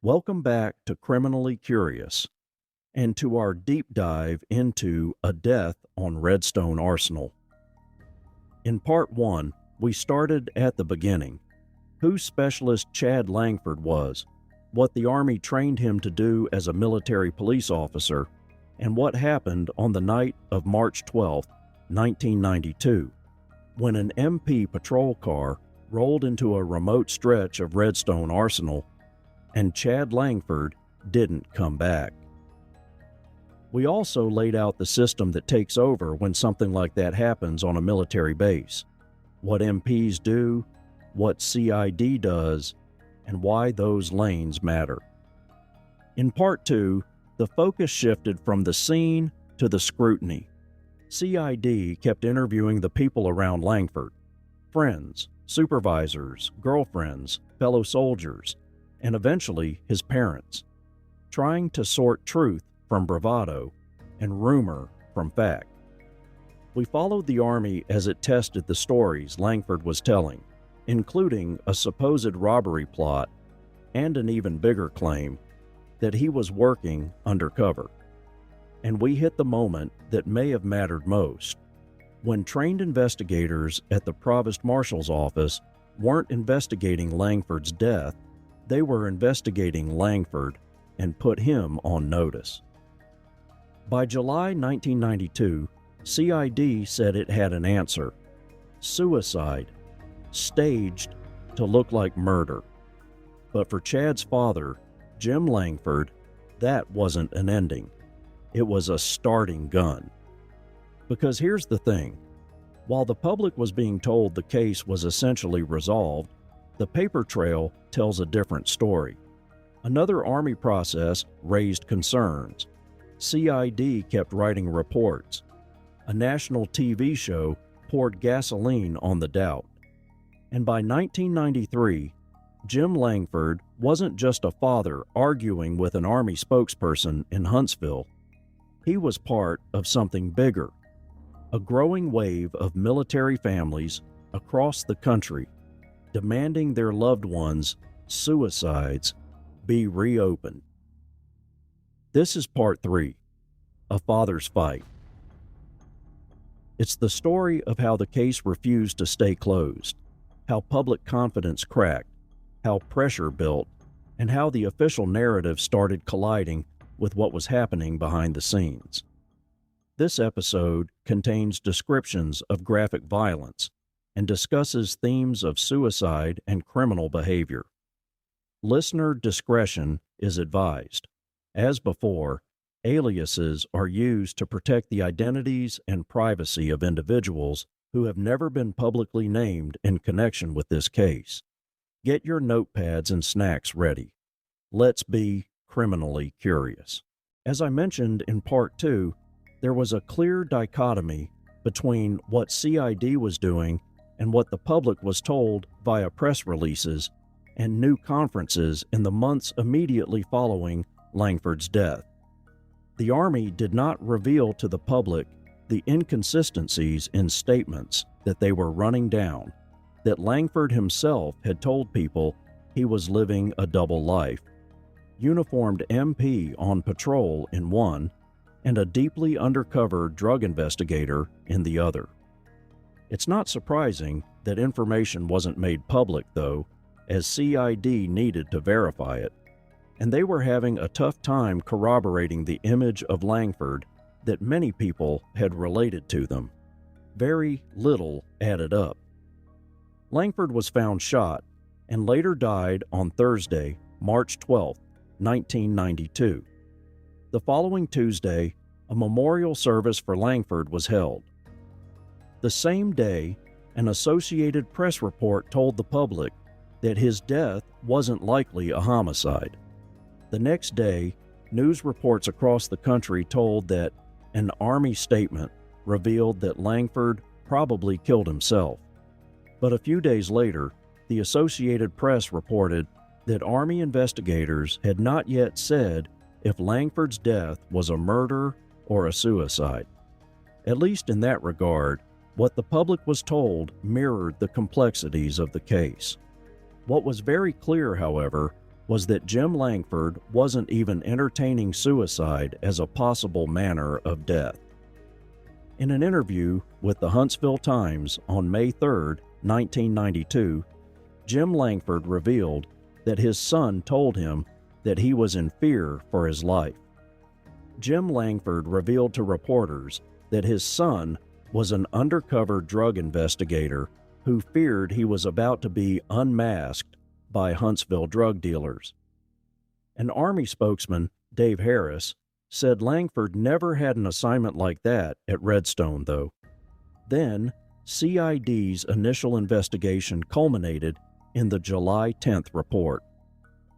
Welcome back to Criminally Curious and to our deep dive into a death on Redstone Arsenal. In part 1, we started at the beginning, who Specialist Chad Langford was, what the Army trained him to do as a military police officer, and what happened on the night of March 12, 1992, when an MP patrol car rolled into a remote stretch of Redstone Arsenal and Chad Langford didn't come back. We also laid out the system that takes over when something like that happens on a military base, what MPs do, what CID does, and why those lanes matter. In part 2, the focus shifted from the scene to the scrutiny. CID kept interviewing the people around Langford, friends, supervisors, girlfriends, fellow soldiers, and eventually his parents, trying to sort truth from bravado and rumor from fact. We followed the Army as it tested the stories Langford was telling, including a supposed robbery plot and an even bigger claim that he was working undercover. And we hit the moment that may have mattered most, when trained investigators at the Provost Marshal's office weren't investigating Langford's death. They were investigating Langford and put him on notice. By July 1992, CID said it had an answer: suicide, staged to look like murder. But for Chad's father, Jim Langford, that wasn't an ending. It was a starting gun. Because here's the thing: while the public was being told the case was essentially resolved, the paper trail tells a different story. Another Army process raised concerns. CID kept writing reports. A national TV show poured gasoline on the doubt. And by 1993, Jim Langford wasn't just a father arguing with an Army spokesperson in Huntsville. He was part of something bigger, a growing wave of military families across the country demanding their loved ones' suicides be reopened. This is part 3, A Father's Fight. It's the story of how the case refused to stay closed, how public confidence cracked, how pressure built, and how the official narrative started colliding with what was happening behind the scenes. This episode contains descriptions of graphic violence and discusses themes of suicide and criminal behavior. Listener discretion is advised. As before, aliases are used to protect the identities and privacy of individuals who have never been publicly named in connection with this case. Get your notepads and snacks ready. Let's be criminally curious. As I mentioned in part 2, there was a clear dichotomy between what CID was doing and what the public was told via press releases and new conferences in the months immediately following Langford's death. The Army did not reveal to the public the inconsistencies in statements that they were running down, that Langford himself had told people he was living a double life, uniformed MP on patrol in one, and a deeply undercover drug investigator in the other. It's not surprising that information wasn't made public, though, as CID needed to verify it, and they were having a tough time corroborating the image of Langford that many people had related to them. Very little added up. Langford was found shot and later died on Thursday, March 12, 1992. The following Tuesday, a memorial service for Langford was held. The same day, an Associated Press report told the public that his death wasn't likely a homicide. The next day, news reports across the country told that an Army statement revealed that Langford probably killed himself. But a few days later, the Associated Press reported that Army investigators had not yet said if Langford's death was a murder or a suicide. At least in that regard, what the public was told mirrored the complexities of the case. What was very clear, however, was that Jim Langford wasn't even entertaining suicide as a possible manner of death. In an interview with the Huntsville Times on May 3, 1992, Jim Langford revealed that his son told him that he was in fear for his life. Jim Langford revealed to reporters that his son was an undercover drug investigator who feared he was about to be unmasked by Huntsville drug dealers. An Army spokesman, Dave Harris, said Langford never had an assignment like that at Redstone, though. Then, CID's initial investigation culminated in the July 10th report.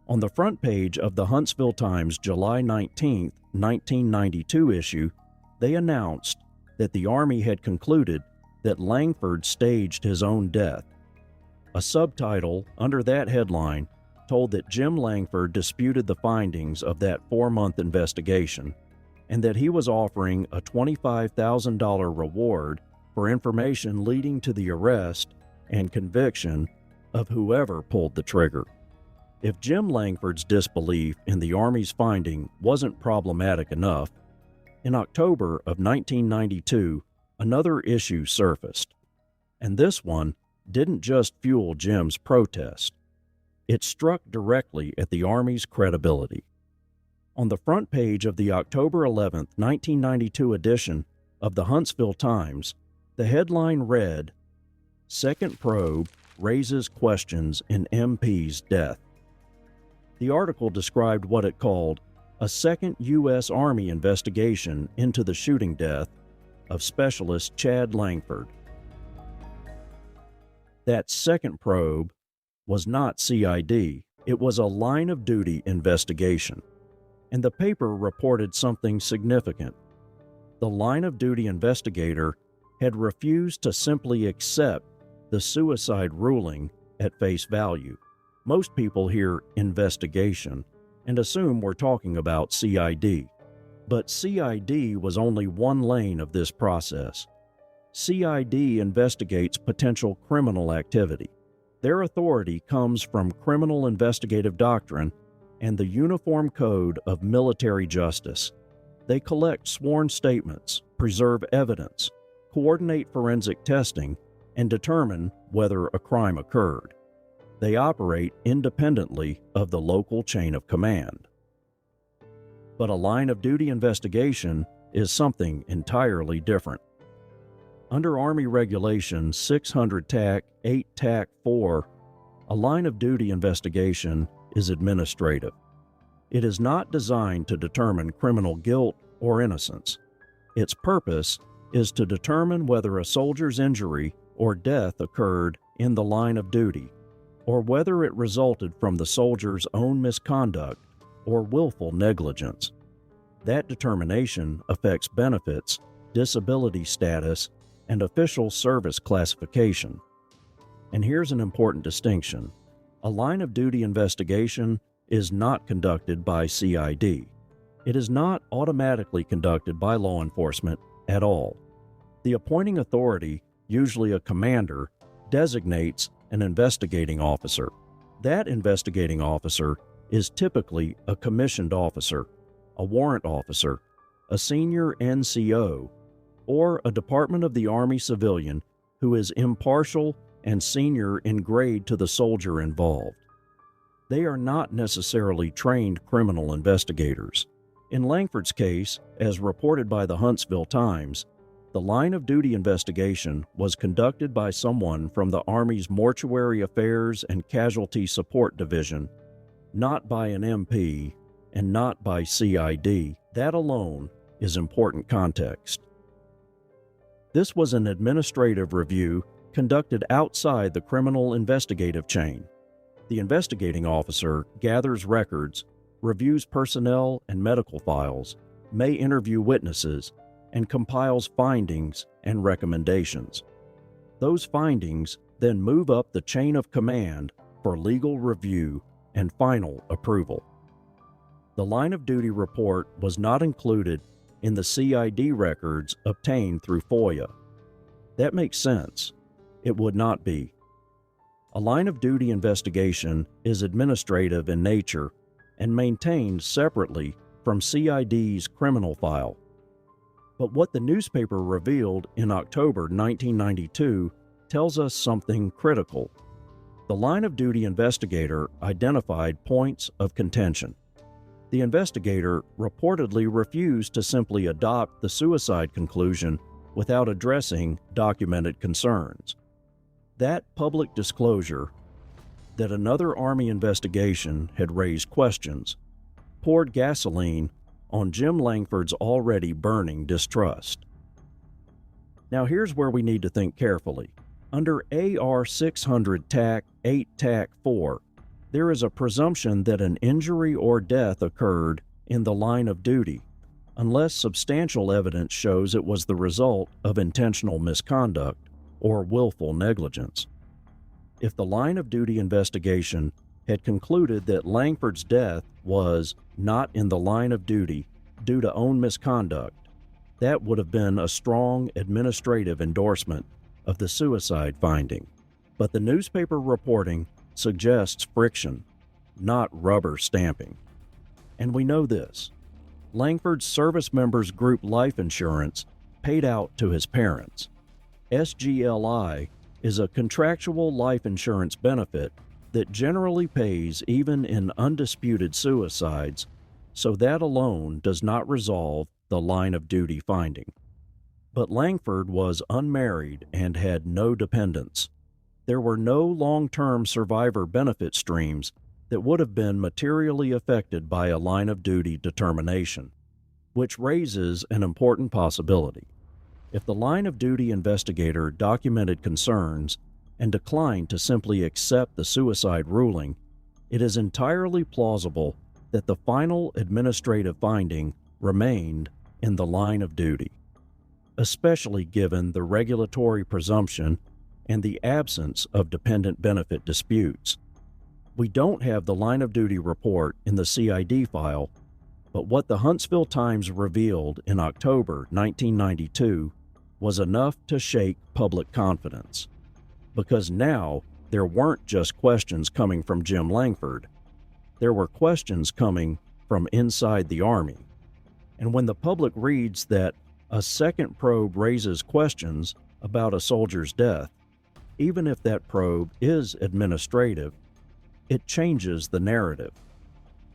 On the front page of the Huntsville Times July 19, 1992 issue, they announced that the Army had concluded that Langford staged his own death. A subtitle under that headline told that Jim Langford disputed the findings of that 4-month investigation and that he was offering a $25,000 reward for information leading to the arrest and conviction of whoever pulled the trigger. If Jim Langford's disbelief in the Army's finding wasn't problematic enough, in October of 1992, another issue surfaced, and this one didn't just fuel Jim's protest. It struck directly at the Army's credibility. On the front page of the October 11, 1992 edition of the Huntsville Times, the headline read, "Second Probe Raises Questions in MP's Death." The article described what it called a second U.S. Army investigation into the shooting death of Specialist Chad Langford. That second probe was not CID, it was a line-of-duty investigation. And the paper reported something significant. The line-of-duty investigator had refused to simply accept the suicide ruling at face value. Most people hear investigation and assume we're talking about CID. But CID was only one lane of this process. CID investigates potential criminal activity. Their authority comes from criminal investigative doctrine and the Uniform Code of Military Justice. They collect sworn statements, preserve evidence, coordinate forensic testing, and determine whether a crime occurred. They operate independently of the local chain of command. But a line-of-duty investigation is something entirely different. Under Army Regulation 600 TAC 8 TAC 4, a line-of-duty investigation is administrative. It is not designed to determine criminal guilt or innocence. Its purpose is to determine whether a soldier's injury or death occurred in the line of duty, or whether it resulted from the soldier's own misconduct or willful negligence. That determination affects benefits, disability status, and official service classification. And here's an important distinction. A line-of-duty investigation is not conducted by CID. It is not automatically conducted by law enforcement at all. The appointing authority, usually a commander, designates an investigating officer. That investigating officer is typically a commissioned officer, a warrant officer, a senior NCO, or a Department of the Army civilian who is impartial and senior in grade to the soldier involved. They are not necessarily trained criminal investigators. In Langford's case, as reported by the Huntsville Times, the line-of-duty investigation was conducted by someone from the Army's Mortuary Affairs and Casualty Support Division, not by an MP, and not by CID. That alone is important context. This was an administrative review conducted outside the criminal investigative chain. The investigating officer gathers records, reviews personnel and medical files, may interview witnesses, and compiles findings and recommendations. Those findings then move up the chain of command for legal review and final approval. The line-of-duty report was not included in the CID records obtained through FOIA. That makes sense. It would not be. A line of duty investigation is administrative in nature and maintained separately from CID's criminal file. But what the newspaper revealed in October 1992 tells us something critical. The line of duty investigator identified points of contention. The investigator reportedly refused to simply adopt the suicide conclusion without addressing documented concerns. That public disclosure that another Army investigation had raised questions poured gasoline on Jim Langford's already burning distrust. Now here's where we need to think carefully. Under AR 600 TAC 8 TAC 4, there is a presumption that an injury or death occurred in the line of duty, unless substantial evidence shows it was the result of intentional misconduct or willful negligence. If the line of duty investigation had concluded that Langford's death was not in the line of duty due to own misconduct, that would have been a strong administrative endorsement of the suicide finding. But the newspaper reporting suggests friction, not rubber stamping. And we know this. Langford's service members' group life insurance paid out to his parents. SGLI is a contractual life insurance benefit that generally pays even in undisputed suicides, so that alone does not resolve the line of duty finding. But Langford was unmarried and had no dependents. There were no long-term survivor benefit streams that would have been materially affected by a line of duty determination, which raises an important possibility. If the line of duty investigator documented concerns and declined to simply accept the suicide ruling, it is entirely plausible that the final administrative finding remained in the line of duty, especially given the regulatory presumption and the absence of dependent benefit disputes. We don't have the line of duty report in the CID file, but what the Huntsville Times revealed in October 1992 was enough to shake public confidence. Because now there weren't just questions coming from Jim Langford. There were questions coming from inside the Army. And when the public reads that a second probe raises questions about a soldier's death, even if that probe is administrative, it changes the narrative.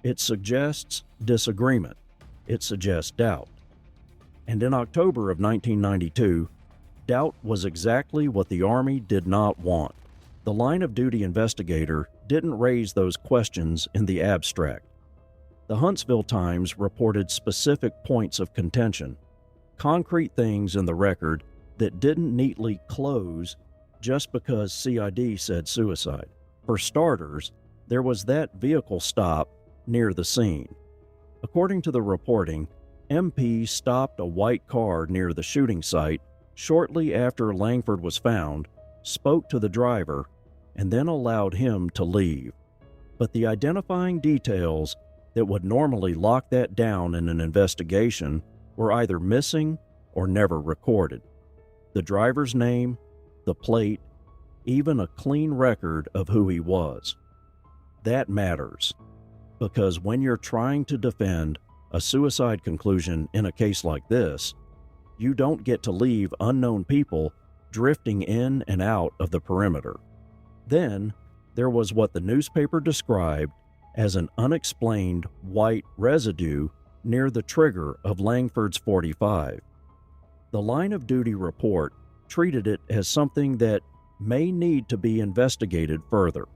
It suggests disagreement. It suggests doubt. And in October of 1992, doubt was exactly what the Army did not want. The line of duty investigator didn't raise those questions in the abstract. The Huntsville Times reported specific points of contention, concrete things in the record that didn't neatly close just because CID said suicide. For starters, there was that vehicle stop near the scene. According to the reporting, MP stopped a white car near the shooting site shortly after Langford was found, spoke to the driver, and then allowed him to leave. But the identifying details that would normally lock that down in an investigation were either missing or never recorded. The driver's name, the plate, even a clean record of who he was. That matters, because when you're trying to defend a suicide conclusion in a case like this, you don't get to leave unknown people drifting in and out of the perimeter. Then, there was what the newspaper described as an unexplained white residue near the trigger of Langford's .45. The line of duty report treated it as something that may need to be investigated further.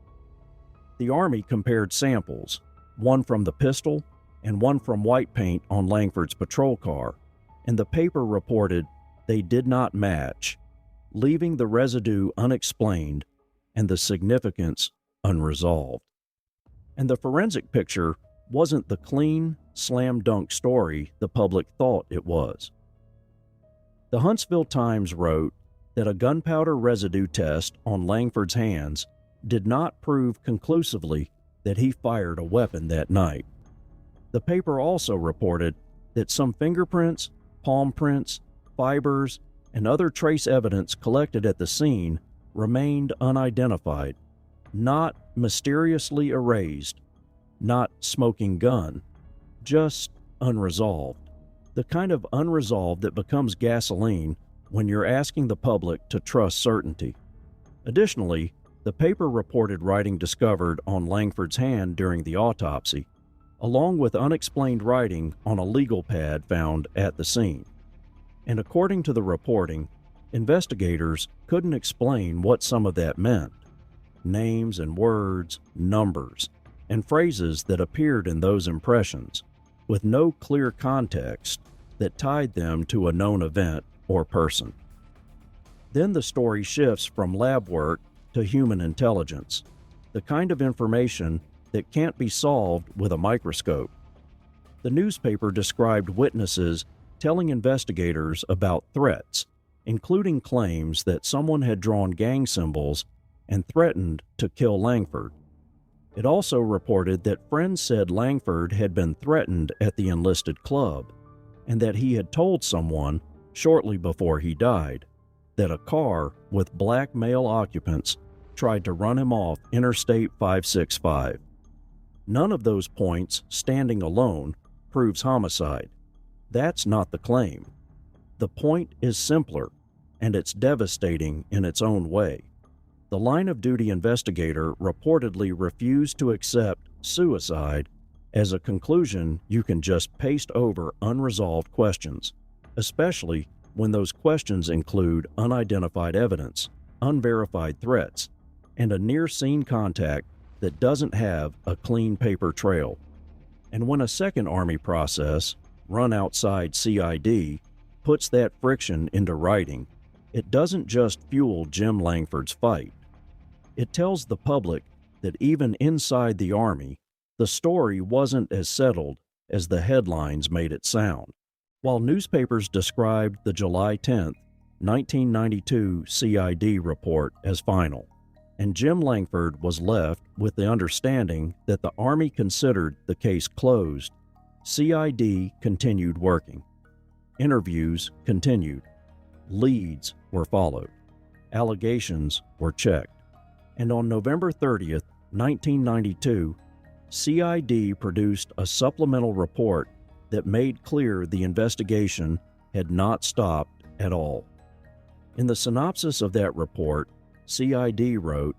The Army compared samples, one from the pistol and one from white paint on Langford's patrol car, and the paper reported they did not match, leaving the residue unexplained and the significance unresolved. And the forensic picture wasn't the clean, slam-dunk story the public thought it was. The Huntsville Times wrote that a gunpowder residue test on Langford's hands did not prove conclusively that he fired a weapon that night. The paper also reported that some fingerprints, palm prints, fibers, and other trace evidence collected at the scene remained unidentified, Not mysteriously erased, not smoking gun, just unresolved. The kind of unresolved that becomes gasoline when you're asking the public to trust certainty. Additionally, the paper reported writing discovered on Langford's hand during the autopsy, along with unexplained writing on a legal pad found at the scene. And according to the reporting, investigators couldn't explain what some of that meant. Names and words, numbers, and phrases that appeared in those impressions, with no clear context that tied them to a known event or person. Then the story shifts from lab work to human intelligence, the kind of information that can't be solved with a microscope. The newspaper described witnesses telling investigators about threats, including claims that someone had drawn gang symbols and threatened to kill Langford. It also reported that friends said Langford had been threatened at the enlisted club, and that he had told someone, shortly before he died, that a car with black male occupants tried to run him off Interstate 565. None of those points, standing alone, proves homicide. That's not the claim. The point is simpler, and it's devastating in its own way. The line-of-duty investigator reportedly refused to accept suicide as a conclusion you can just paste over unresolved questions, especially when those questions include unidentified evidence, unverified threats, and a near-scene contact that doesn't have a clean paper trail. And when a second Army process, run outside CID, puts that friction into writing, it doesn't just fuel Jim Langford's fight. It tells the public that even inside the Army, the story wasn't as settled as the headlines made it sound. While newspapers described the July 10, 1992 CID report as final, and Jim Langford was left with the understanding that the Army considered the case closed, CID continued working. Interviews continued. Leads were followed. Allegations were checked. And on November 30th, 1992, CID produced a supplemental report that made clear the investigation had not stopped at all. In the synopsis of that report, CID wrote,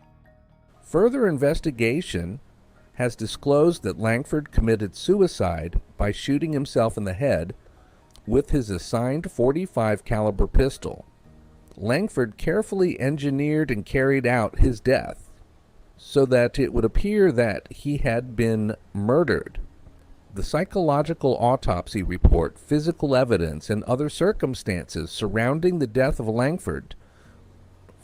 "Further investigation has disclosed that Langford committed suicide by shooting himself in the head with his assigned .45 caliber pistol. Langford carefully engineered and carried out his death so that it would appear that he had been murdered. The psychological autopsy report, physical evidence, and other circumstances surrounding the death of Langford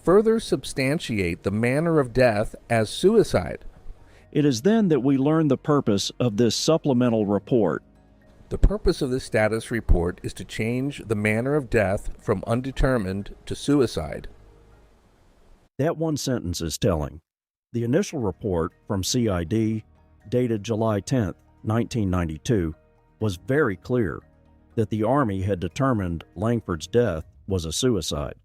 further substantiate the manner of death as suicide." It is then that we learn the purpose of this supplemental report. The purpose of this status report is to change the manner of death from undetermined to suicide. That one sentence is telling. The initial report from CID, dated July 10, 1992, was very clear that the Army had determined Langford's death was a suicide.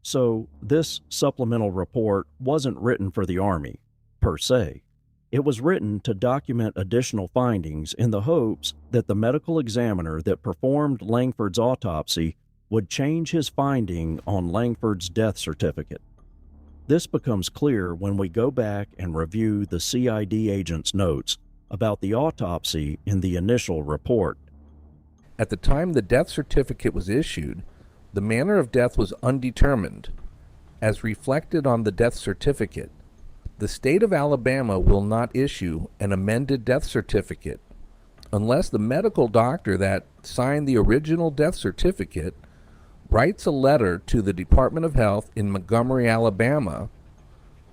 So this supplemental report wasn't written for the Army, per se. It was written to document additional findings in the hopes that the medical examiner that performed Langford's autopsy would change his finding on Langford's death certificate. This becomes clear when we go back and review the CID agent's notes about the autopsy in the initial report. At the time the death certificate was issued, the manner of death was undetermined, as reflected on the death certificate. The state of Alabama will not issue an amended death certificate unless the medical doctor that signed the original death certificate writes a letter to the Department of Health in Montgomery, Alabama,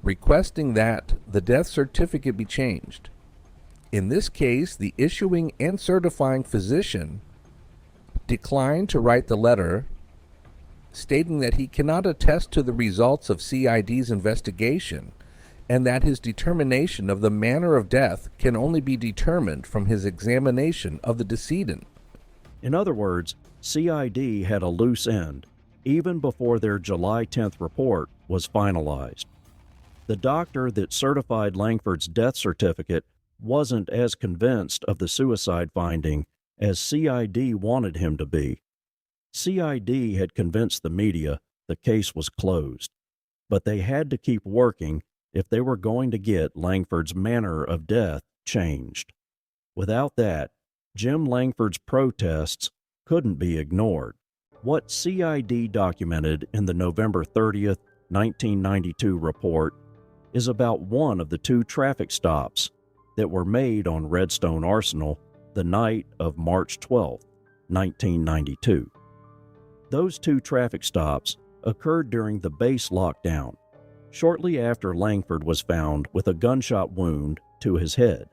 requesting that the death certificate be changed. In this case, the issuing and certifying physician declined to write the letter, stating that he cannot attest to the results of CID's investigation and that his determination of the manner of death can only be determined from his examination of the decedent. In other words, CID had a loose end, even before their July 10th report was finalized. The doctor that certified Langford's death certificate wasn't as convinced of the suicide finding as CID wanted him to be. CID had convinced the media the case was closed, but they had to keep working if they were going to get Langford's manner of death changed. Without that, Jim Langford's protests couldn't be ignored. What CID documented in the November 30th, 1992 report is about one of the 2 traffic stops that were made on Redstone Arsenal the night of March 12, 1992. Those 2 traffic stops occurred during the base lockdown, shortly after Langford was found with a gunshot wound to his head.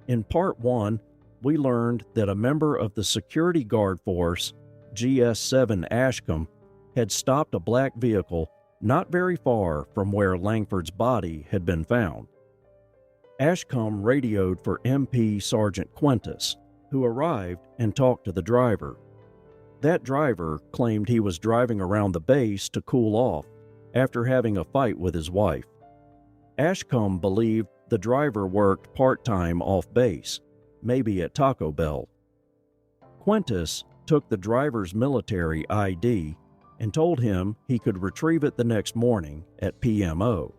In Part 1, we learned that a member of the security guard force, GS-7 Ashcombe, had stopped a black vehicle not very far from where Langford's body had been found. Ashcombe radioed for MP Sergeant Quintus, who arrived and talked to the driver. That driver claimed he was driving around the base to cool off after having a fight with his wife. Ashcombe believed the driver worked part-time off base, maybe at Taco Bell. Quintus took the driver's military ID and told him he could retrieve it the next morning at PMO,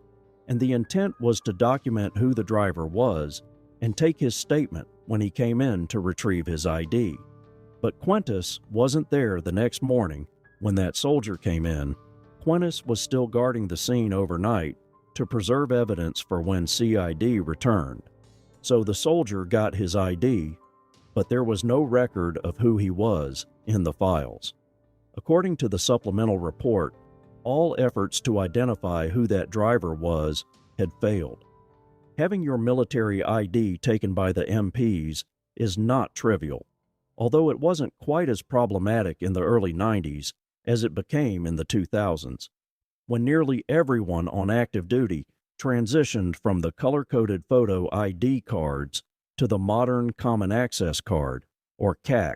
and the intent was to document who the driver was and take his statement when he came in to retrieve his ID. But Quintus wasn't there the next morning when that soldier came in. Quintus was still guarding the scene overnight to preserve evidence for when CID returned. So the soldier got his ID, but there was no record of who he was in the files. According to the supplemental report, all efforts to identify who that driver was had failed. Having your military ID taken by the MPs is not trivial, although it wasn't quite as problematic in the early 90s as it became in the 2000s, when nearly everyone on active duty transitioned from the color-coded photo ID cards to the modern Common Access Card, or CAC,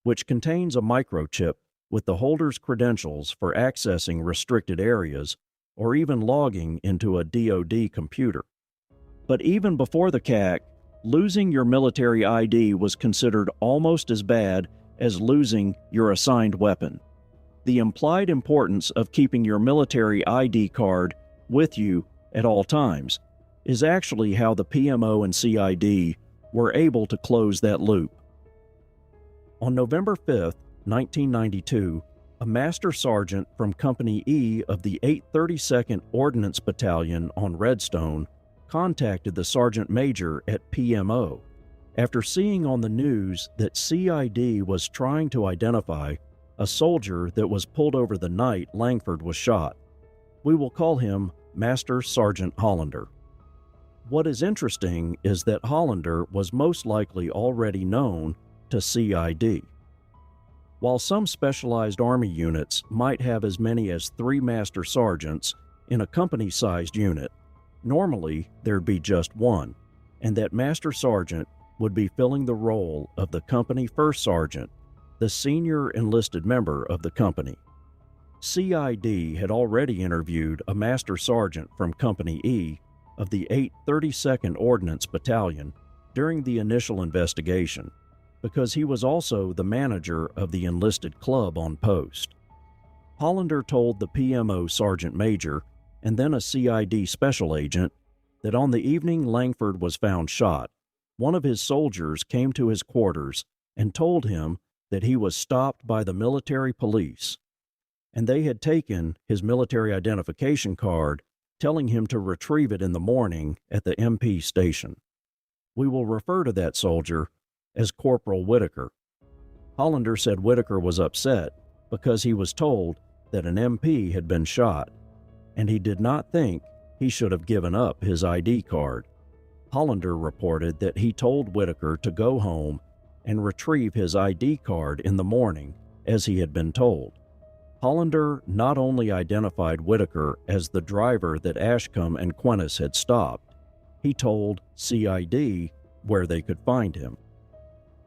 which contains a microchip with the holder's credentials for accessing restricted areas or even logging into a DoD computer. But even before the CAC, losing your military ID was considered almost as bad as losing your assigned weapon. The implied importance of keeping your military ID card with you at all times is actually how the PMO and CID were able to close that loop. On November 5th, 1992, a master sergeant from Company E of the 832nd Ordnance Battalion on Redstone contacted the sergeant major at PMO after seeing on the news that CID was trying to identify a soldier that was pulled over the night Langford was shot. We will call him Master Sergeant Hollander. What is interesting is that Hollander was most likely already known to CID. While some specialized Army units might have as many as 3 master sergeants in a company-sized unit, normally there'd be just one, and that master sergeant would be filling the role of the company first sergeant, the senior enlisted member of the company. CID had already interviewed a master sergeant from Company E of the 832nd Ordnance Battalion during the initial investigation, because he was also the manager of the enlisted club on post. Hollander told the PMO sergeant major and then a CID special agent that on the evening Langford was found shot, one of his soldiers came to his quarters and told him that he was stopped by the military police, and they had taken his military identification card, telling him to retrieve it in the morning at the MP station. We will refer to that soldier as Corporal Whitaker. Hollander said Whitaker was upset because he was told that an MP had been shot, and he did not think he should have given up his ID card. Hollander reported that he told Whitaker to go home and retrieve his ID card in the morning, as he had been told. Hollander not only identified Whitaker as the driver that Ashcombe and Quintus had stopped, he told CID where they could find him.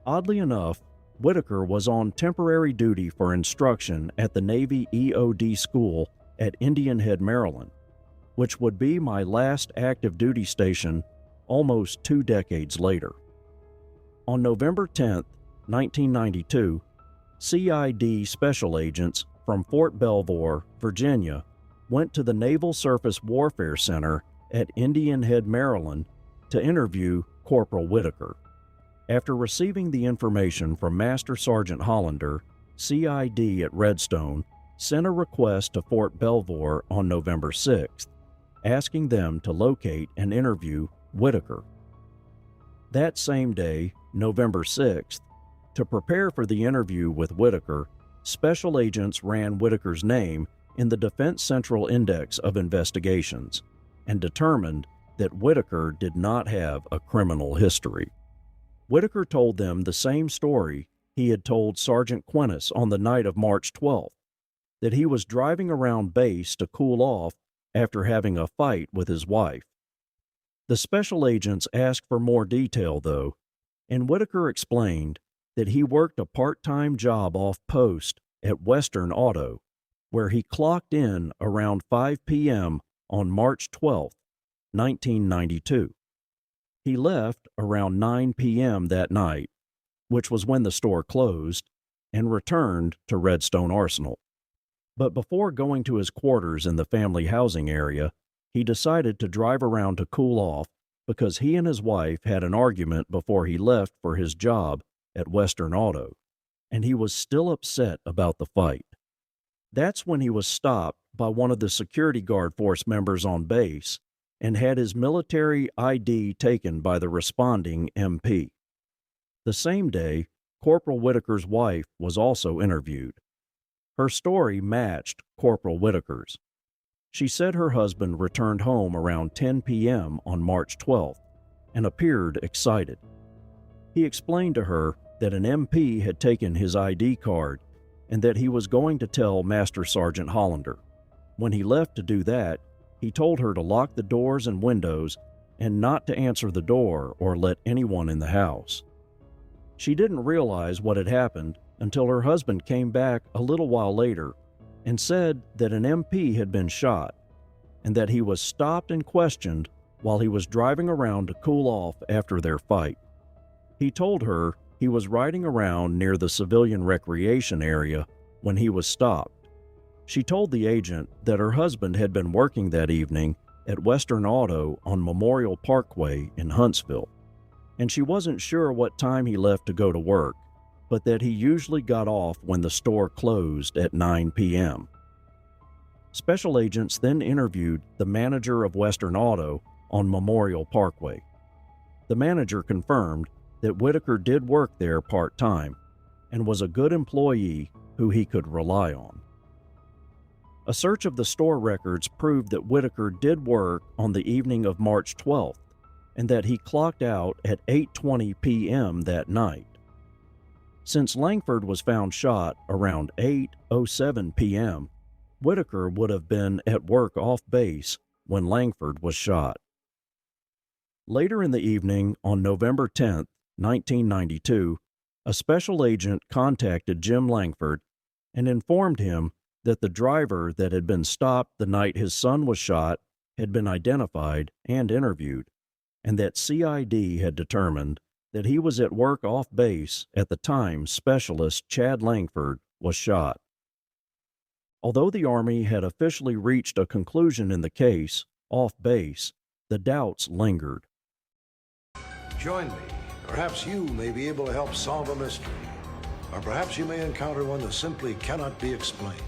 Oddly enough, Whitaker was on temporary duty for instruction at the Navy EOD school at Indian Head, Maryland. which would be my last active duty station almost 2 decades later. On November 10, 1992, CID special agents from Fort Belvoir, Virginia, went to the Naval Surface Warfare Center at Indian Head, Maryland, to interview Corporal Whitaker. After receiving the information from Master Sergeant Hollander, CID at Redstone sent a request to Fort Belvoir on November 6th, asking them to locate and interview Whitaker. That same day, November 6th, to prepare for the interview with Whitaker, special agents ran Whitaker's name in the Defense Central Index of Investigations and determined that Whitaker did not have a criminal history. Whitaker told them the same story he had told Sergeant Quintus on the night of March 12th, that he was driving around base to cool off after having a fight with his wife. The special agents asked for more detail, though, and Whitaker explained that he worked a part-time job off post at Western Auto, where he clocked in around 5 p.m. on March 12, 1992. He left around 9 p.m. that night, which was when the store closed, and returned to Redstone Arsenal. But before going to his quarters in the family housing area, he decided to drive around to cool off because he and his wife had an argument before he left for his job at Western Auto, and he was still upset about the fight. That's when he was stopped by one of the security guard force members on base and had his military ID taken by the responding MP. The same day, Corporal Whitaker's wife was also interviewed. Her story matched Corporal Whitaker's. She said her husband returned home around 10 p.m. on March 12th and appeared excited. He explained to her that an MP had taken his ID card and that he was going to tell Master Sergeant Hollander. When he left to do that, he told her to lock the doors and windows and not to answer the door or let anyone in the house. She didn't realize what had happened until her husband came back a little while later and said that an MP had been shot and that he was stopped and questioned while he was driving around to cool off after their fight. He told her he was riding around near the civilian recreation area when he was stopped. She told the agent that her husband had been working that evening at Western Auto on Memorial Parkway in Huntsville, and she wasn't sure what time he left to go to work, but that he usually got off when the store closed at 9 p.m. Special agents then interviewed the manager of Western Auto on Memorial Parkway. The manager confirmed that Whitaker did work there part-time and was a good employee who he could rely on. A search of the store records proved that Whitaker did work on the evening of March 12th and that he clocked out at 8:20 p.m. that night. Since Langford was found shot around 8:07 p.m., Whitaker would have been at work off base when Langford was shot. Later in the evening on November 10, 1992, a special agent contacted Jim Langford and informed him that the driver that had been stopped the night his son was shot had been identified and interviewed, and that CID had determined that he was at work off base at the time Specialist Chad Langford was shot. Although the Army had officially reached a conclusion in the case, off base, the doubts lingered. Join me. Perhaps you may be able to help solve a mystery. Or perhaps you may encounter one that simply cannot be explained.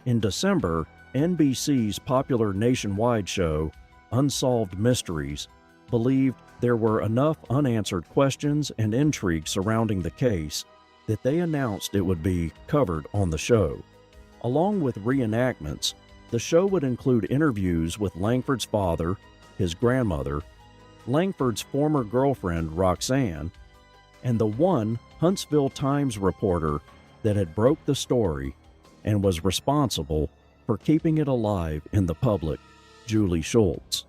In December, NBC's popular nationwide show, Unsolved Mysteries, believed there were enough unanswered questions and intrigue surrounding the case that they announced it would be covered on the show. Along with reenactments, the show would include interviews with Langford's father, his grandmother, Langford's former girlfriend Roxanne, and the one Huntsville Times reporter that had broke the story and was responsible for keeping it alive in the public, Julie Schultz.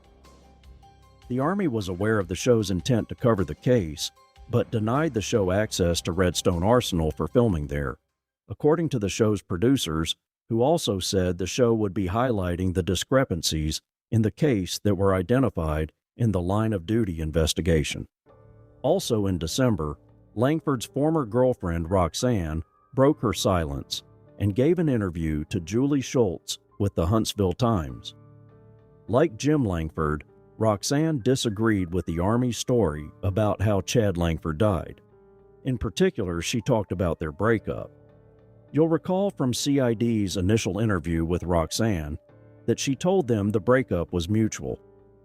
The Army was aware of the show's intent to cover the case, but denied the show access to Redstone Arsenal for filming there, according to the show's producers, who also said the show would be highlighting the discrepancies in the case that were identified in the line of duty investigation. Also in December, Langford's former girlfriend Roxanne broke her silence and gave an interview to Julie Schultz with the Huntsville Times. Like Jim Langford, Roxanne disagreed with the Army's story about how Chad Langford died. In particular, she talked about their breakup. You'll recall from CID's initial interview with Roxanne that she told them the breakup was mutual,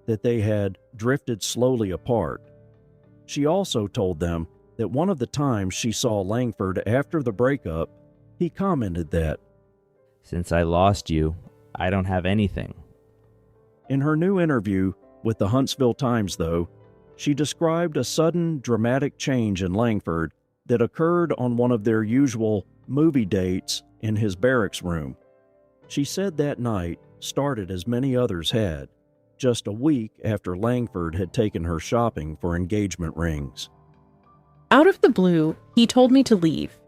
that they had drifted slowly apart. She also told them that one of the times she saw Langford after the breakup, he commented that, "Since I lost you, I don't have anything." In her new interview with the Huntsville Times, though, she described a sudden, dramatic change in Langford that occurred on one of their usual movie dates in his barracks room. She said that night started as many others had, just a week after Langford had taken her shopping for engagement rings. Out of the blue, he told me to leave.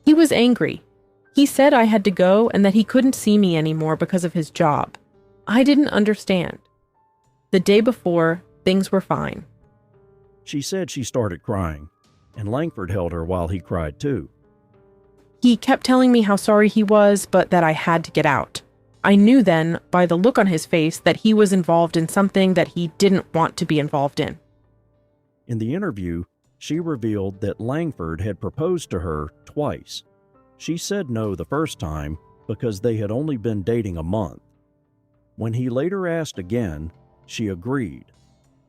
He was angry. He said I had to go and that he couldn't see me anymore because of his job. I didn't understand. The day before, things were fine. She said she started crying, and Langford held her while he cried too. He kept telling me how sorry he was, but that I had to get out. I knew then, by the look on his face, that he was involved in something that he didn't want to be involved in. In the interview, she revealed that Langford had proposed to her twice. She said no the first time because they had only been dating a month. When he later asked again, she agreed,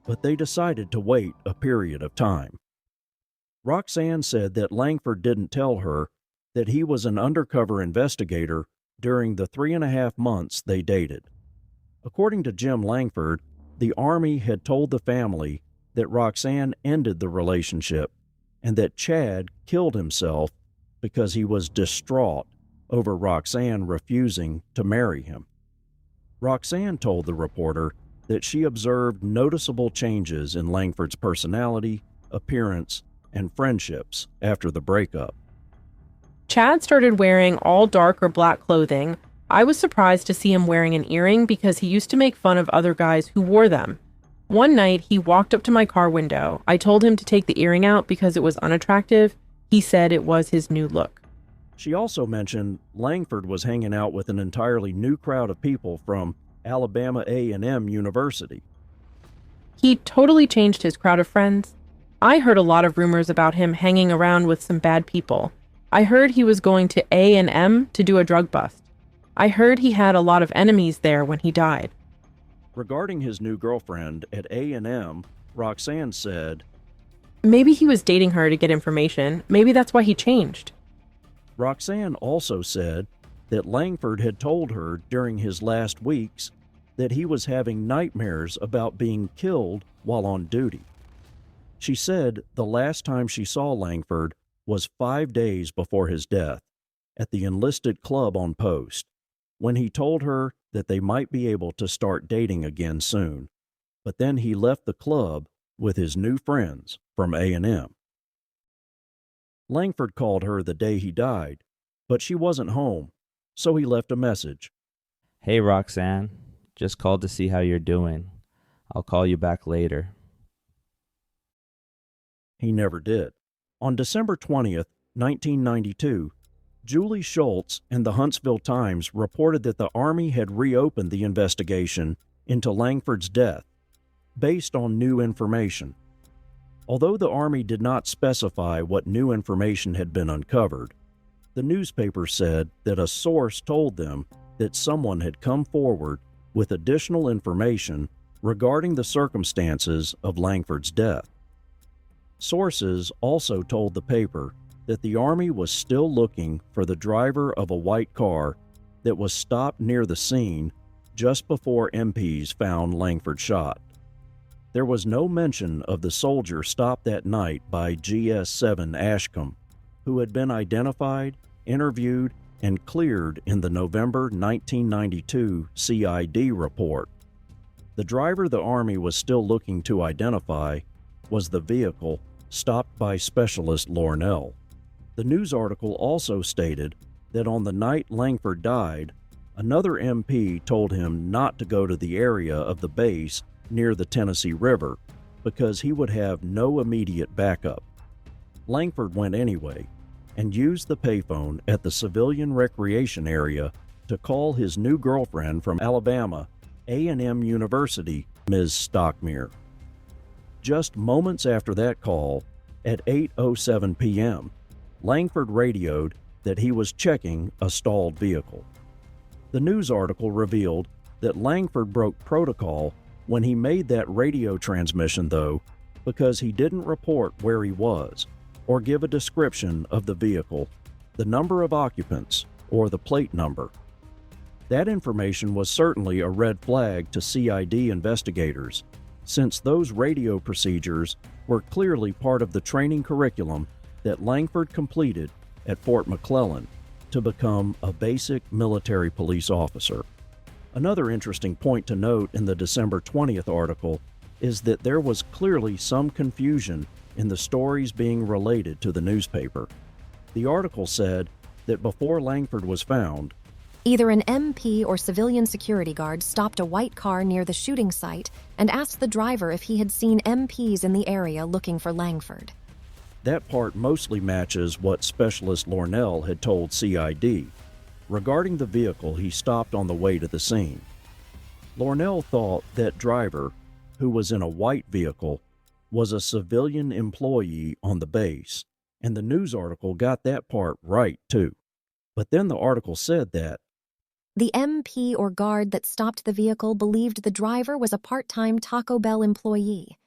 but they decided to wait a period of time. Roxanne said that Langford didn't tell her that he was an undercover investigator during the 3.5 months they dated. According to Jim Langford, the Army had told the family that Roxanne ended the relationship and that Chad killed himself because he was distraught over Roxanne refusing to marry him. Roxanne told the reporter that she observed noticeable changes in Langford's personality, appearance, and friendships after the breakup. Chad started wearing all dark or black clothing. I was surprised to see him wearing an earring because he used to make fun of other guys who wore them. One night, he walked up to my car window. I told him to take the earring out because it was unattractive. He said it was his new look. She also mentioned Langford was hanging out with an entirely new crowd of people from Alabama A&M University. He totally changed his crowd of friends. I heard a lot of rumors about him hanging around with some bad people. I heard he was going to A&M to do a drug bust. I heard he had a lot of enemies there when he died. Regarding his new girlfriend at A&M, Roxanne said, "Maybe he was dating her to get information. Maybe that's why he changed." Roxanne also said that Langford had told her during his last weeks that he was having nightmares about being killed while on duty. She said the last time she saw Langford was 5 days before his death at the enlisted club on post, when he told her that they might be able to start dating again soon, but then he left the club with his new friends from A&M. Langford called her the day he died, but she wasn't home, so he left a message. "Hey Roxanne, just called to see how you're doing. I'll call you back later." He never did. On December 20th, 1992, Julie Schultz and the Huntsville Times reported that the Army had reopened the investigation into Langford's death based on new information. Although the Army did not specify what new information had been uncovered, the newspaper said that a source told them that someone had come forward with additional information regarding the circumstances of Langford's death. Sources also told the paper that the Army was still looking for the driver of a white car that was stopped near the scene just before MPs found Langford shot. There was no mention of the soldier stopped that night by GS-7 Ashcombe, who had been identified, interviewed, and cleared in the November 1992 CID report. The driver the Army was still looking to identify was the vehicle stopped by Specialist Lornell. The news article also stated that on the night Langford died, Another MP told him not to go to the area of the base near the Tennessee River because he would have no immediate backup. Langford went anyway and used the payphone at the civilian recreation area to call his new girlfriend from Alabama, A&M University, Ms. Stockmere. Just moments after that call, at 8:07 p.m., Langford radioed that he was checking a stalled vehicle. The news article revealed that Langford broke protocol when he made that radio transmission, though, because he didn't report where he was or give a description of the vehicle, the number of occupants, or the plate number. That information was certainly a red flag to CID investigators, since those radio procedures were clearly part of the training curriculum that Langford completed at Fort McClellan to become a basic military police officer. Another interesting point to note in the December 20th article is that there was clearly some confusion in the stories being related to the newspaper. The article said that before Langford was found, either an MP or civilian security guard stopped a white car near the shooting site and asked the driver if he had seen MPs in the area looking for Langford. That part mostly matches what Specialist Lornell had told CID regarding the vehicle he stopped on the way to the scene. Lornell thought that driver, who was in a white vehicle, was a civilian employee on the base, and the news article got that part right too. But then the article said that the MP or guard that stopped the vehicle believed the driver was a part-time Taco Bell employee.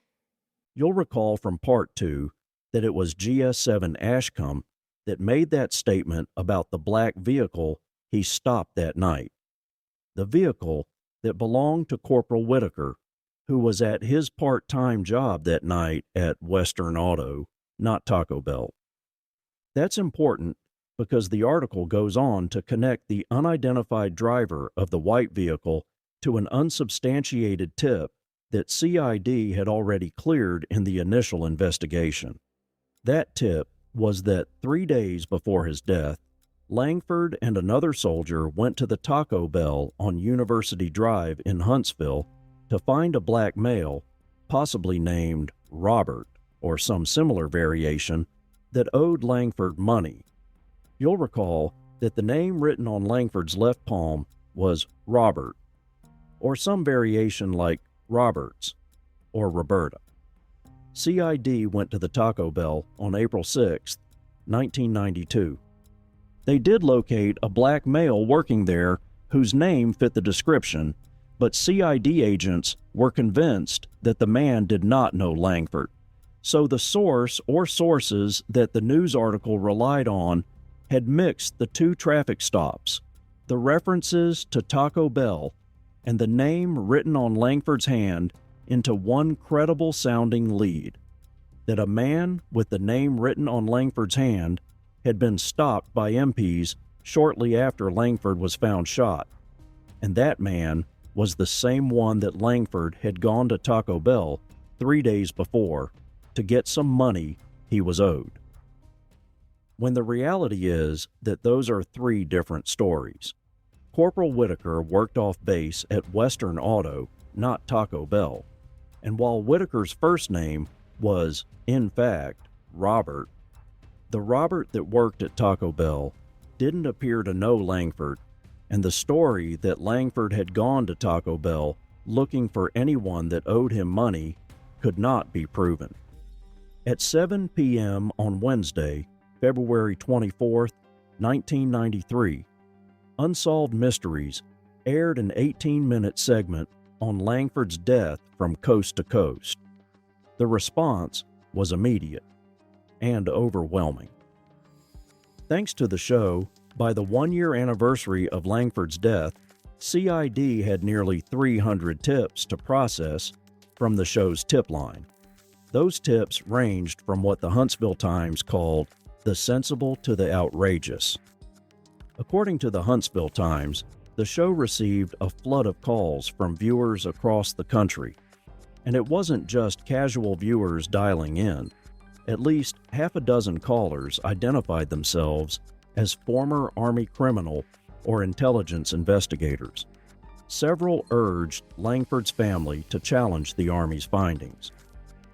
You'll recall from Part 2 that it was GS7 Ashcombe that made that statement about the black vehicle he stopped that night. The vehicle that belonged to Corporal Whitaker, who was at his part-time job that night at Western Auto, not Taco Bell. That's important because the article goes on to connect the unidentified driver of the white vehicle to an unsubstantiated tip that CID had already cleared in the initial investigation. That tip was that 3 days before his death, Langford and another soldier went to the Taco Bell on University Drive in Huntsville to find a black male, possibly named Robert or some similar variation, that owed Langford money. You'll recall that the name written on Langford's left palm was Robert, or some variation like Roberts or Roberta. CID went to the Taco Bell on April 6, 1992. They did locate a black male working there whose name fit the description, but CID agents were convinced that the man did not know Langford. So the source or sources that the news article relied on had mixed the two traffic stops, the references to Taco Bell, and the name written on Langford's hand into one credible-sounding lead, that a man with the name written on Langford's hand had been stopped by MPs shortly after Langford was found shot, and that man was the same one that Langford had gone to Taco Bell 3 days before to get some money he was owed. When the reality is that those are 3 different stories. Corporal Whitaker worked off base at Western Auto, not Taco Bell, and while Whitaker's first name was, in fact, Robert, the Robert that worked at Taco Bell didn't appear to know Langford, and the story that Langford had gone to Taco Bell looking for anyone that owed him money could not be proven. At 7 p.m. on Wednesday, February 24, 1993, Unsolved Mysteries aired an 18-minute segment on Langford's death from coast to coast. The response was immediate and overwhelming. Thanks to the show, by the 1-year anniversary of Langford's death, CID had nearly 300 tips to process from the show's tip line. Those tips ranged from what the Huntsville Times called the sensible to the outrageous. According to the Huntsville Times, the show received a flood of calls from viewers across the country. And it wasn't just casual viewers dialing in. At least half a dozen callers identified themselves as former Army criminal or intelligence investigators. Several urged Langford's family to challenge the Army's findings.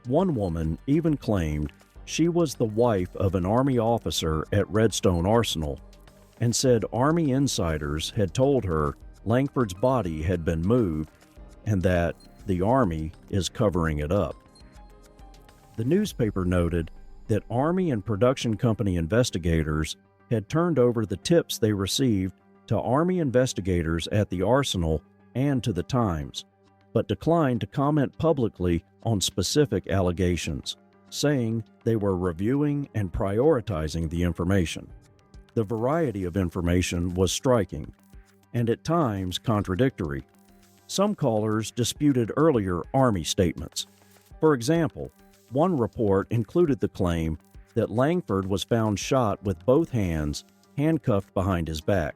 One woman even claimed she was the wife of an Army officer at Redstone Arsenal and said Army insiders had told her Langford's body had been moved and that the Army is covering it up. The newspaper noted that Army and production company investigators had turned over the tips they received to Army investigators at the Arsenal and to the Times, but declined to comment publicly on specific allegations, saying they were reviewing and prioritizing the information. The variety of information was striking, and at times contradictory. Some callers disputed earlier Army statements. For example, one report included the claim that Langford was found shot with both hands, handcuffed behind his back.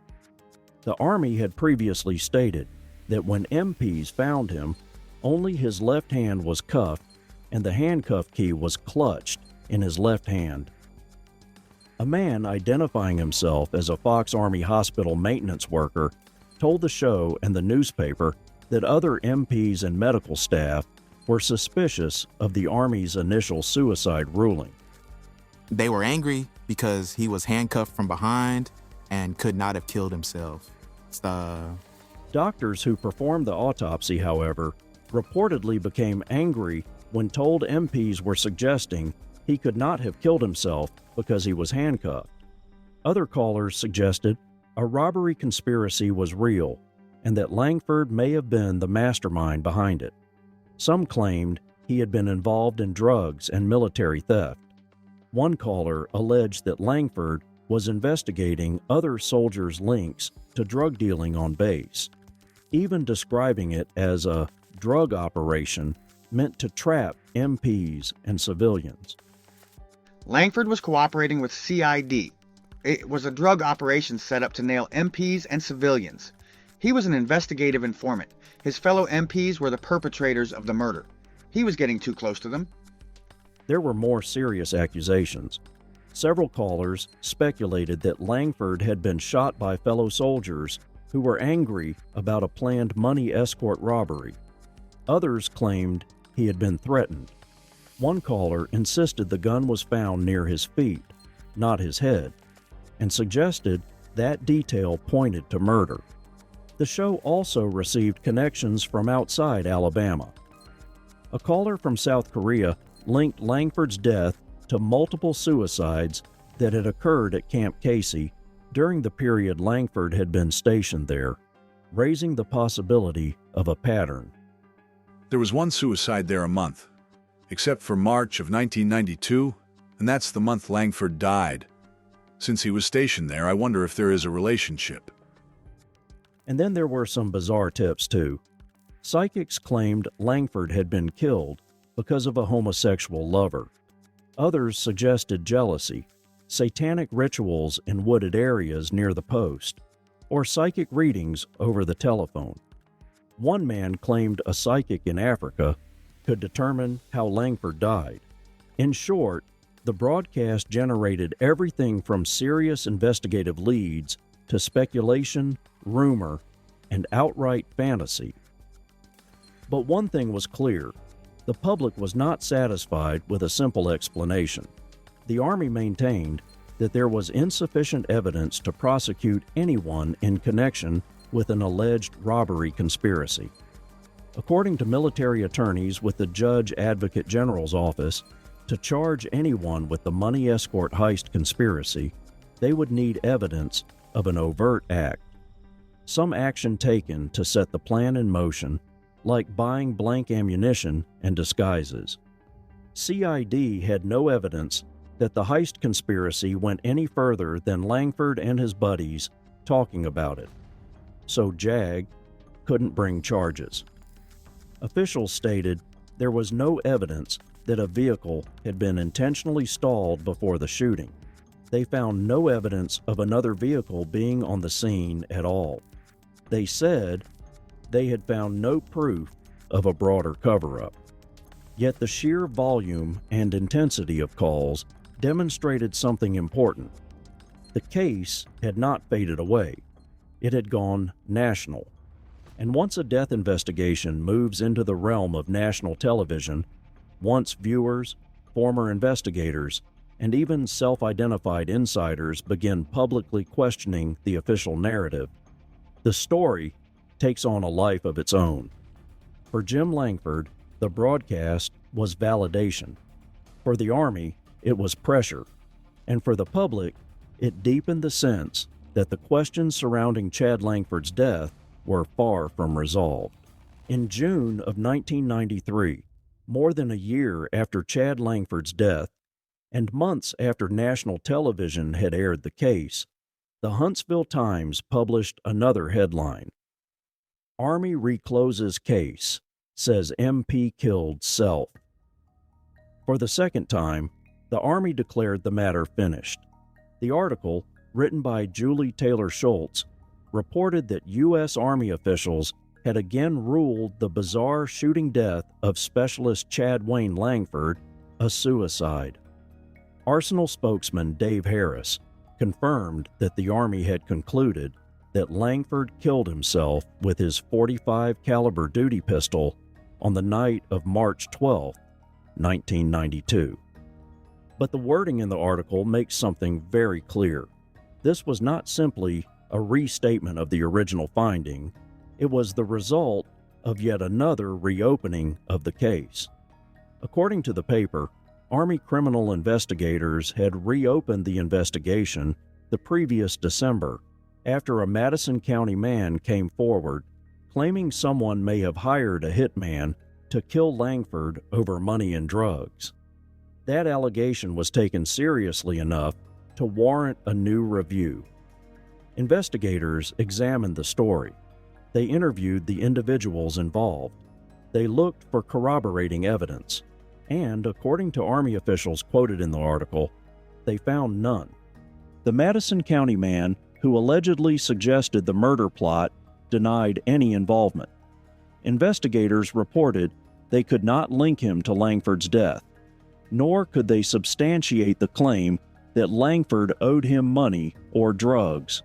The Army had previously stated that when MPs found him, only his left hand was cuffed and the handcuff key was clutched in his left hand. A man identifying himself as a Fox Army Hospital maintenance worker told the show and the newspaper that other MPs and medical staff were suspicious of the Army's initial suicide ruling. They were angry because he was handcuffed from behind and could not have killed himself. Doctors who performed the autopsy, however, reportedly became angry when told MPs were suggesting he could not have killed himself because he was handcuffed. Other callers suggested a robbery conspiracy was real and that Langford may have been the mastermind behind it. Some claimed he had been involved in drugs and military theft. One caller alleged that Langford was investigating other soldiers' links to drug dealing on base, even describing it as a drug operation meant to trap MPs and civilians. Langford was cooperating with CID. It was a drug operation set up to nail MPs and civilians. He was an investigative informant. His fellow MPs were the perpetrators of the murder. He was getting too close to them. There were more serious accusations. Several callers speculated that Langford had been shot by fellow soldiers who were angry about a planned money escort robbery. Others claimed he had been threatened. One caller insisted the gun was found near his feet, not his head, and suggested that detail pointed to murder. The show also received connections from outside Alabama. A caller from South Korea linked Langford's death to multiple suicides that had occurred at Camp Casey during the period Langford had been stationed there, raising the possibility of a pattern. There was one suicide there a month, except for March of 1992, and that's the month Langford died. Since he was stationed there, I wonder if there is a relationship. And then there were some bizarre tips, too. Psychics claimed Langford had been killed because of a homosexual lover. Others suggested jealousy, satanic rituals in wooded areas near the post, or psychic readings over the telephone. One man claimed a psychic in Africa could determine how Langford died. In short, the broadcast generated everything from serious investigative leads to speculation, rumor, and outright fantasy. But one thing was clear. The public was not satisfied with a simple explanation. The Army maintained that there was insufficient evidence to prosecute anyone in connection with an alleged robbery conspiracy. According to military attorneys with the Judge Advocate General's office, to charge anyone with the money escort heist conspiracy, they would need evidence of an overt act. Some action taken to set the plan in motion, like buying blank ammunition and disguises. CID had no evidence that the heist conspiracy went any further than Langford and his buddies talking about it, so JAG couldn't bring charges. Officials stated there was no evidence that a vehicle had been intentionally stalled before the shooting. They found no evidence of another vehicle being on the scene at all. They said they had found no proof of a broader cover-up. Yet the sheer volume and intensity of calls demonstrated something important. The case had not faded away. it had gone national. And once a death investigation moves into the realm of national television, once viewers, former investigators, and even self-identified insiders begin publicly questioning the official narrative, the story takes on a life of its own. For Jim Langford, the broadcast was validation. For the Army, it was pressure. And for the public, it deepened the sense that the questions surrounding Chad Langford's death were far from resolved. In June of 1993, more than a year after Chad Langford's death, and months after national television had aired the case, the Huntsville Times published another headline. Army recloses case, says MP killed self. For the second time, the Army declared the matter finished. The article, written by Julie Taylor Schultz, reported that U.S. Army officials had again ruled the bizarre shooting death of Specialist Chad Langford a suicide. Arsenal spokesman Dave Harris confirmed that the Army had concluded that Langford killed himself with his .45 caliber duty pistol on the night of March 12, 1992. But the wording in the article makes something very clear. This was not simply a restatement of the original finding, it was the result of yet another reopening of the case. According to the paper, Army criminal investigators had reopened the investigation the previous December after a Madison County man came forward claiming someone may have hired a hitman to kill Langford over money and drugs. That allegation was taken seriously enough to warrant a new review. Investigators examined the story. They interviewed the individuals involved. They looked for corroborating evidence. And, according to Army officials quoted in the article, they found none. The Madison County man who allegedly suggested the murder plot denied any involvement. Investigators reported they could not link him to Langford's death, nor could they substantiate the claim that Langford owed him money or drugs.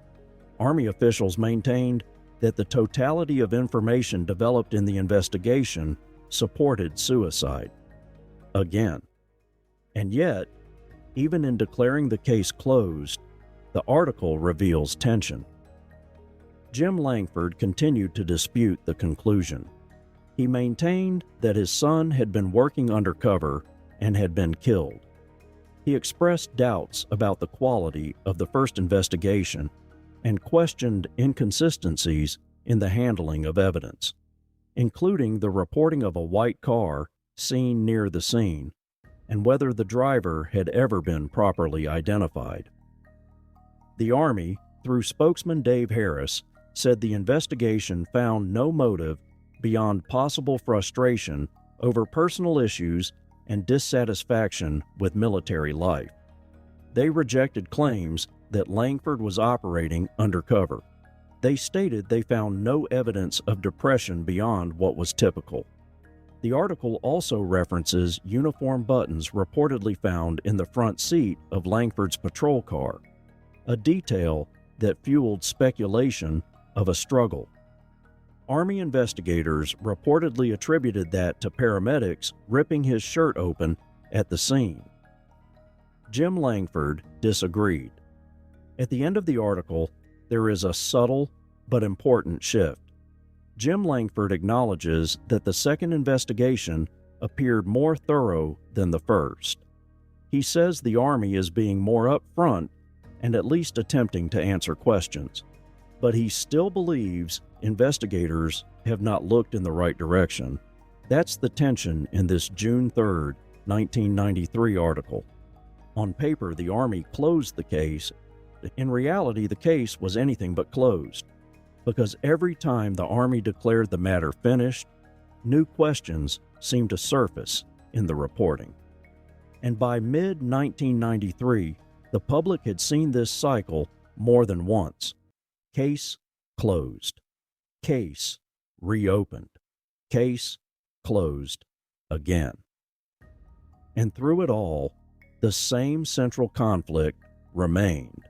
Army officials maintained that the totality of information developed in the investigation supported suicide. Again. And yet, even in declaring the case closed, the article reveals tension. Jim Langford continued to dispute the conclusion. He maintained that his son had been working undercover and had been killed. He expressed doubts about the quality of the first investigation and questioned inconsistencies in the handling of evidence, including the reporting of a white car seen near the scene and whether the driver had ever been properly identified. The Army, through spokesman Dave Harris, said the investigation found no motive beyond possible frustration over personal issues and dissatisfaction with military life. They rejected claims that Langford was operating undercover. They stated they found no evidence of depression beyond what was typical. The article also references uniform buttons reportedly found in the front seat of Langford's patrol car, a detail that fueled speculation of a struggle. Army investigators reportedly attributed that to paramedics ripping his shirt open at the scene. Jim Langford disagreed. At the end of the article, there is a subtle but important shift. Jim Langford acknowledges that the second investigation appeared more thorough than the first. He says the Army is being more upfront and at least attempting to answer questions, but he still believes investigators have not looked in the right direction. That's the tension in this June 3, 1993 article. On paper, the Army closed the case. In reality, the case was anything but closed, because every time the Army declared the matter finished, new questions seemed to surface in the reporting. And by mid-1993, the public had seen this cycle more than once. Case closed. Case reopened. Case closed again. And through it all, the same central conflict remained.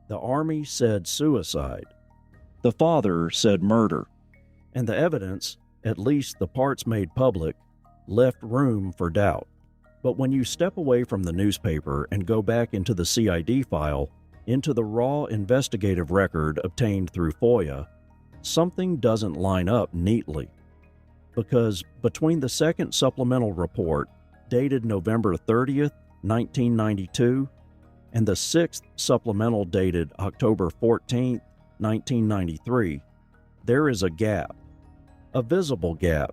The Army said suicide. The father said murder, and the evidence, at least the parts made public, left room for doubt. But when you step away from the newspaper and go back into the CID file, into the raw investigative record obtained through FOIA, something doesn't line up neatly. Because between the second supplemental report, dated November 30th, 1992, and the sixth supplemental dated October 14th, 1993, there is a gap, a visible gap.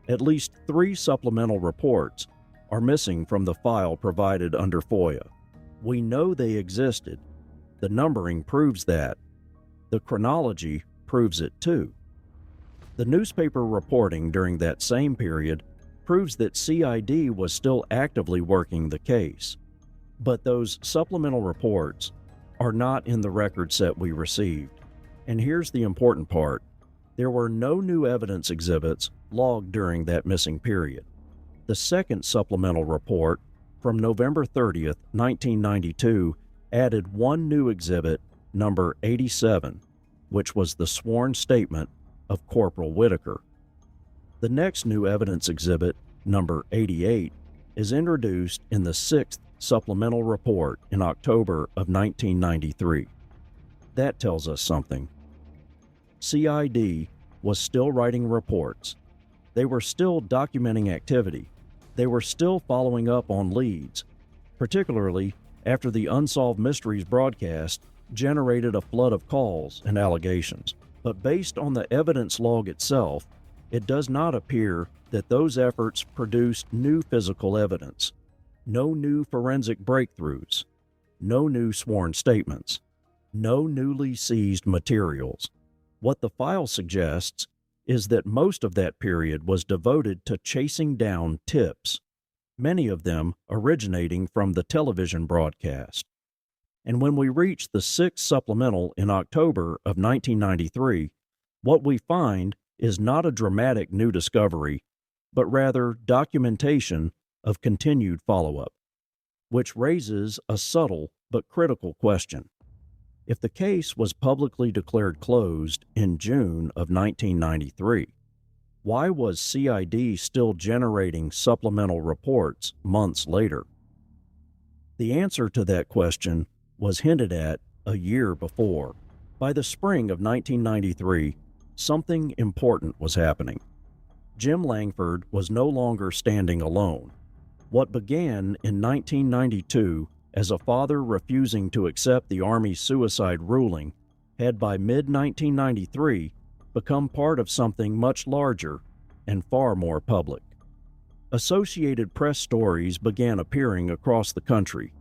At least 3 supplemental reports are missing from the file provided under FOIA. We know they existed. The numbering proves that. The chronology proves it too. The newspaper reporting during that same period proves that CID was still actively working the case. But those supplemental reports are not in the record set we received. And here's the important part. There were no new evidence exhibits logged during that missing period. The second supplemental report from November 30th, 1992, added one new exhibit, number 87, which was the sworn statement of Corporal Whitaker. The next new evidence exhibit, number 88, is introduced in the sixth supplemental report in October of 1993. That tells us something. CID was still writing reports. They were still documenting activity. They were still following up on leads, particularly after the Unsolved Mysteries broadcast generated a flood of calls and allegations. But based on the evidence log itself, it does not appear that those efforts produced new physical evidence, no new forensic breakthroughs, no new sworn statements, no newly seized materials. What the file suggests is that most of that period was devoted to chasing down tips, many of them originating from the television broadcast. And when we reach the sixth supplemental in October of 1993, what we find is not a dramatic new discovery, but rather documentation of continued follow-up, which raises a subtle but critical question. If the case was publicly declared closed in June of 1993, why was CID still generating supplemental reports months later? The answer to that question was hinted at a year before. By the spring of 1993, something important was happening. Jim Langford was no longer standing alone. What began in 1992 as a father refusing to accept the Army's suicide ruling had by mid-1993 become part of something much larger and far more public. Associated Press stories began appearing across the country.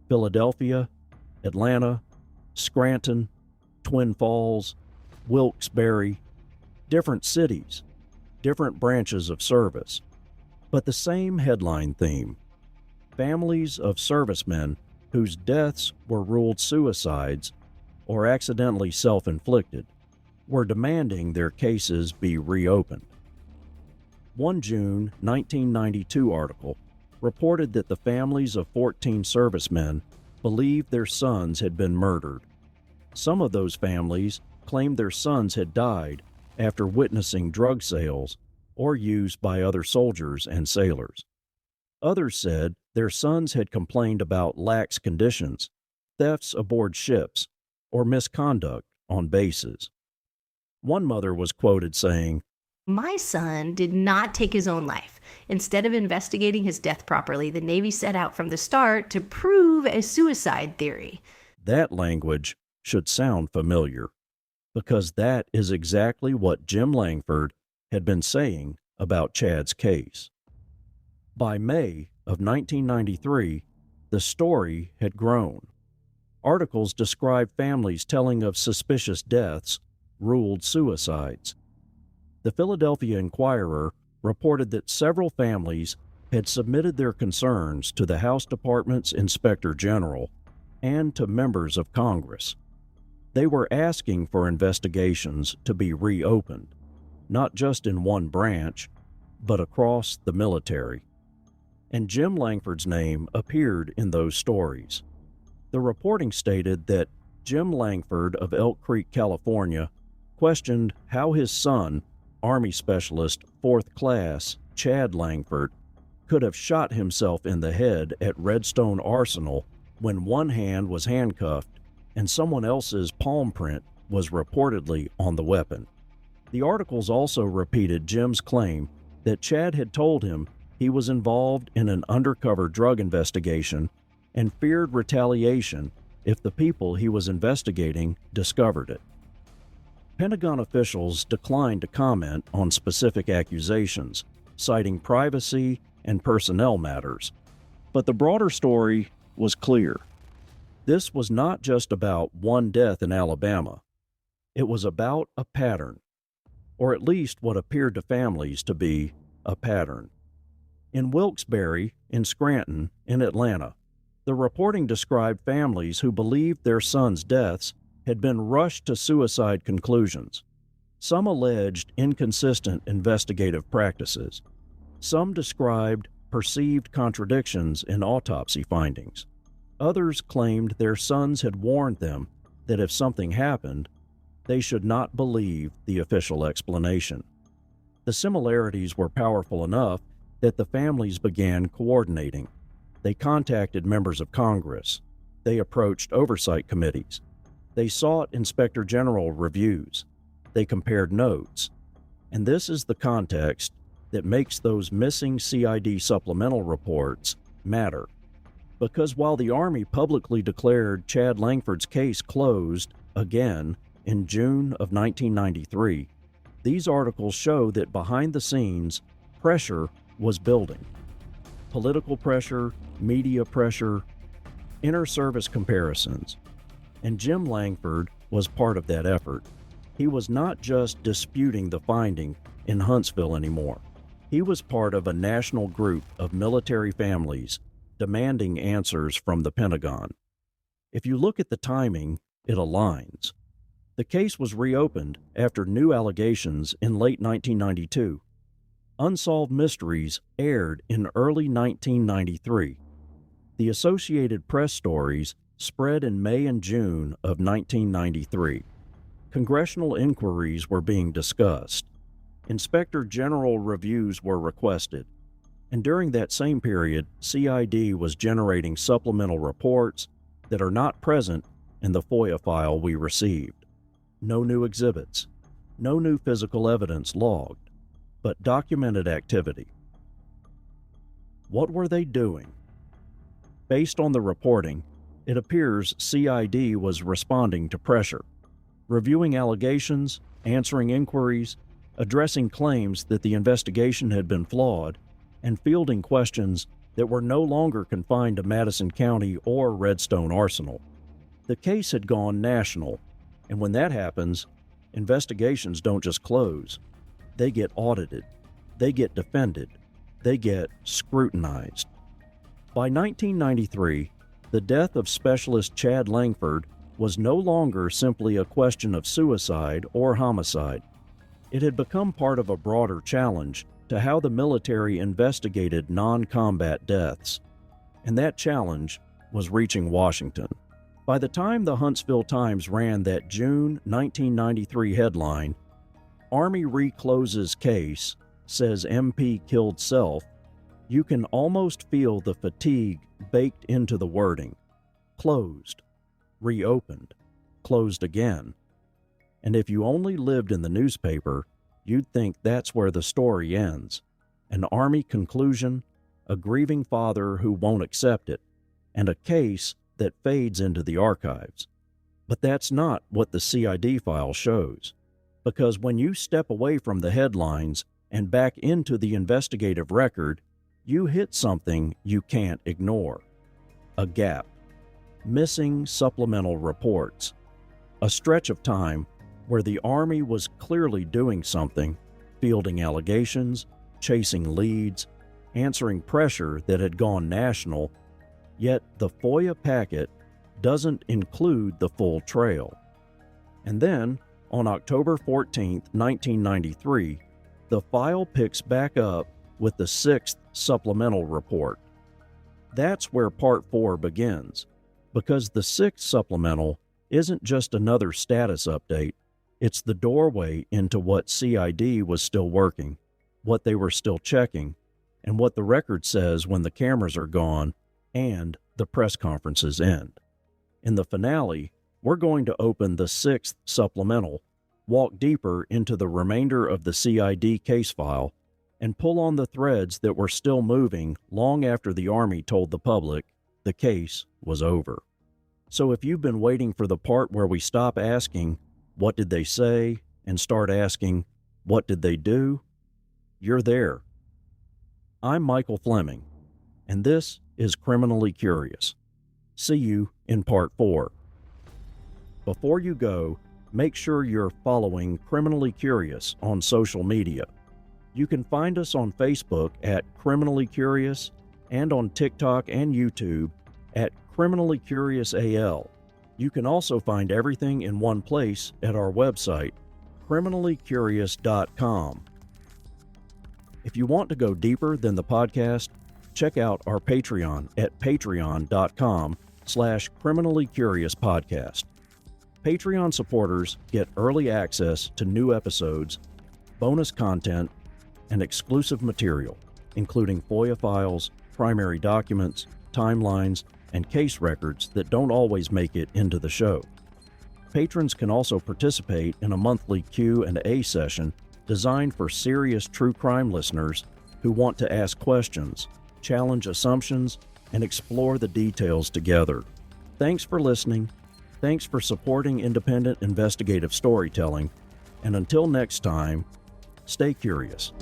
Philadelphia, Atlanta, Scranton, Twin Falls, Wilkes-Barre, different cities, different branches of service, but the same headline theme. Families of servicemen whose deaths were ruled suicides or accidentally self-inflicted were demanding their cases be reopened. One June 1992 article reported that the families of 14 servicemen believed their sons had been murdered. Some of those families claimed their sons had died after witnessing drug sales or used by other soldiers and sailors. Others said their sons had complained about lax conditions, thefts aboard ships, or misconduct on bases. One mother was quoted saying, "My son did not take his own life. Instead of investigating his death properly, the Navy set out from the start to prove a suicide theory." That language should sound familiar, because that is exactly what Jim Langford had been saying about Chad's case. By May of 1993, the story had grown. Articles described families telling of suspicious deaths ruled suicides. The Philadelphia Inquirer reported that several families had submitted their concerns to the House Department's Inspector General and to members of Congress. They were asking for investigations to be reopened, not just in one branch, but across the military. And Jim Langford's name appeared in those stories. The reporting stated that Jim Langford of Elk Creek, California, questioned how his son, Army Specialist 4th Class Chad Langford, could have shot himself in the head at Redstone Arsenal when one hand was handcuffed and someone else's palm print was reportedly on the weapon. The articles also repeated Jim's claim that Chad had told him he was involved in an undercover drug investigation and feared retaliation if the people he was investigating discovered it. Pentagon officials declined to comment on specific accusations, citing privacy and personnel matters. But the broader story was clear. This was not just about one death in Alabama. It was about a pattern, or at least what appeared to families to be a pattern. In Wilkes-Barre, in Scranton, in Atlanta, the reporting described families who believed their sons' deaths had been rushed to suicide conclusions. Some alleged inconsistent investigative practices. Some described perceived contradictions in autopsy findings. Others claimed their sons had warned them that if something happened, they should not believe the official explanation. The similarities were powerful enough that the families began coordinating. They contacted members of Congress. They approached oversight committees. They sought Inspector General reviews. They compared notes. And this is the context that makes those missing CID supplemental reports matter. Because while the Army publicly declared Chad Langford's case closed again in June of 1993, these articles show that behind the scenes, pressure was building. Political pressure, media pressure, inter-service comparisons. And Jim Langford was part of that effort. He was not just disputing the finding in Huntsville anymore. He was part of a national group of military families demanding answers from the Pentagon. If you look at the timing, it aligns. The case was reopened after new allegations in late 1992. Unsolved Mysteries aired in early 1993. The Associated Press stories spread in May and June of 1993. Congressional inquiries were being discussed. Inspector General reviews were requested. And during that same period, CID was generating supplemental reports that are not present in the FOIA file we received. No new exhibits, no new physical evidence logged, but documented activity. What were they doing? Based on the reporting, it appears CID was responding to pressure, reviewing allegations, answering inquiries, addressing claims that the investigation had been flawed, and fielding questions that were no longer confined to Madison County or Redstone Arsenal. The case had gone national, and when that happens, investigations don't just close. They get audited. They get defended. They get scrutinized. By 1993, the death of Specialist Chad Langford was no longer simply a question of suicide or homicide. It had become part of a broader challenge to how the military investigated non-combat deaths. And that challenge was reaching Washington. By the time the Huntsville Times ran that June 1993 headline, Army recloses case, says MP killed self, you can almost feel the fatigue baked into the wording. Closed, reopened, closed again. And if you only lived in the newspaper, you'd think that's where the story ends. An Army conclusion, a grieving father who won't accept it, and a case that fades into the archives. But that's not what the CID file shows. Because when you step away from the headlines and back into the investigative record, you hit something you can't ignore. A gap. Missing supplemental reports. A stretch of time where the Army was clearly doing something, fielding allegations, chasing leads, answering pressure that had gone national, yet the FOIA packet doesn't include the full trail. And then, on October 14, 1993, the file picks back up with the 6th supplemental report. That's where Part 4 begins, because the 6th supplemental isn't just another status update, It's the doorway into what CID was still working, what they were still checking, and what the record says when the cameras are gone and the press conferences end. In the finale, we're going to open the 6th supplemental, walk deeper into the remainder of the CID case file, and pull on the threads that were still moving long after the Army told the public the case was over. So if you've been waiting for the part where we stop asking, what did they say, and start asking, what did they do? You're there. I'm Michael Fleming, and this is Criminally Curious. See you in Part 4. Before you go, make sure you're following Criminally Curious on social media. You can find us on Facebook at Criminally Curious and on TikTok and YouTube at Criminally Curious AL. You can also find everything in one place at our website, criminallycurious.com. If you want to go deeper than the podcast, check out our Patreon at patreon.com/criminallycuriouspodcast. Patreon supporters get early access to new episodes, bonus content, and exclusive material, including FOIA files, primary documents, timelines, and case records that don't always make it into the show. Patrons can also participate in a monthly Q&A session designed for serious true crime listeners who want to ask questions, challenge assumptions, and explore the details together. Thanks for listening. Thanks for supporting independent investigative storytelling. And until next time, stay curious.